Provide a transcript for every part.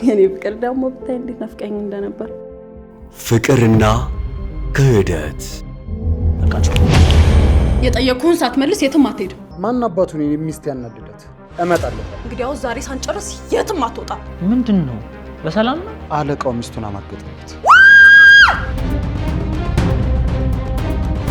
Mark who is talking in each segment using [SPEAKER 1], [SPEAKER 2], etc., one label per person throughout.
[SPEAKER 1] የኔ ፍቅር ደግሞ ብታይ እንዴት ናፍቀኝ እንደነበር።
[SPEAKER 2] ፍቅርና ክህደት።
[SPEAKER 1] የጠየቅኩህን ሳትመልስ የትም አትሄድም።
[SPEAKER 3] ማን አባቱን የሚስት ያናድዳት? እመጣለሁ።
[SPEAKER 1] እንግዲያው ዛሬ ሳንጨርስ የትም አትወጣ።
[SPEAKER 4] ምንድን ነው? በሰላም ነው?
[SPEAKER 3] አለቃው ሚስቱን አማገጠበት።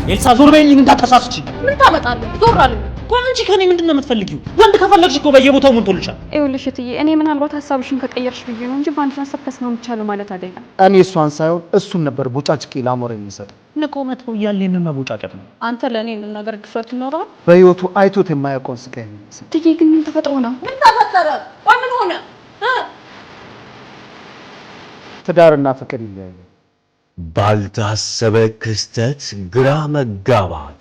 [SPEAKER 4] ኤልሳ ዞር በይልኝ፣ እንዳታሳስቺ።
[SPEAKER 1] ምን ታመጣለህ? ዞር አለ።
[SPEAKER 4] ቆይ አንቺ ከኔ ምንድነው የምትፈልጊው? ወንድ ከፈለግሽ እኮ በየቦታው ሞልቶልሻል።
[SPEAKER 5] ይኸውልሽ እትዬ፣ እኔ ምናልባት ሀሳብሽን ከቀየርሽ ብዬ ነው እንጂ በአንድ ሀሳብ ተስማምቻለሁ ማለት አይደለም።
[SPEAKER 3] እኔ እሷን ሳይሆን እሱን ነበር ቦጫጭቄ ላሞራ የሚሰጥ።
[SPEAKER 4] ንቆ መተው እያለ የምመቦጫጨት ነው።
[SPEAKER 1] አንተ ለእኔ ነገር ድፍረት ይኖረዋል?
[SPEAKER 3] በህይወቱ አይቶት የማያውቀውን ስቃይ የሚመስል።
[SPEAKER 5] እትዬ ግን ምን ተፈጥሮ ነው?
[SPEAKER 1] ምን ተፈጠረ? ቆይ ምን ሆነ?
[SPEAKER 3] ትዳርና ፍቅር ይለያያል።
[SPEAKER 2] ባልታሰበ ክስተት ግራ መጋባት።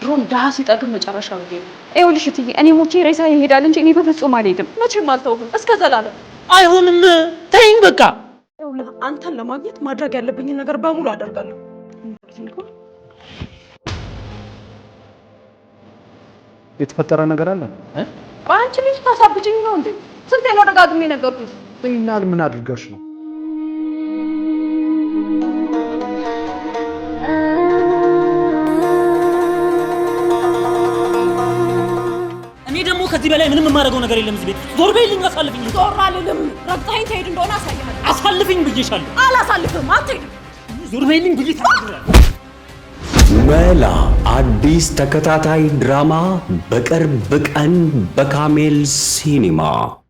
[SPEAKER 1] ድሮም ደሃ ሲጠግብ መጨረሻው ይሄ ነው።
[SPEAKER 5] ይኸውልሽ እትዬ፣ እኔ ሞቼ ሬሳ ይሄዳል እንጂ እኔ በፍጹም አልሄድም።
[SPEAKER 1] መቼም አልተውህም እስከ ዘላለም።
[SPEAKER 4] አይሆንም፣ ተይኝ በቃ።
[SPEAKER 1] ይኸውልህ አንተን ለማግኘት ማድረግ ያለብኝን ነገር በሙሉ አደርጋለሁ።
[SPEAKER 3] የተፈጠረ ነገር አለ?
[SPEAKER 1] አንቺ ልጅ ታሳብጭኝ ነው እንዴ? ስንቴ ነው ደጋግሜ ነገርኩሽ?
[SPEAKER 3] እናል ምን አድርገሽ ነው?
[SPEAKER 4] እኔ ደግሞ ከዚህ በላይ ምንም የማደርገው ነገር የለም። እዚህ ቤት ዞር በይልኝ፣ አሳልፍኝ።
[SPEAKER 1] ዞር አልልም። ረግጠኸኝ ትሄድ እንደሆነ አሳይሃለሁ።
[SPEAKER 4] አሳልፍኝ ብዬሻለሁ።
[SPEAKER 1] አላሳልፍም፣ አትሄድም።
[SPEAKER 4] ዞር በይልኝ ብዬ ተናግሬያለሁ።
[SPEAKER 2] መላ አዲስ ተከታታይ ድራማ በቅርብ ቀን በካሜል ሲኒማ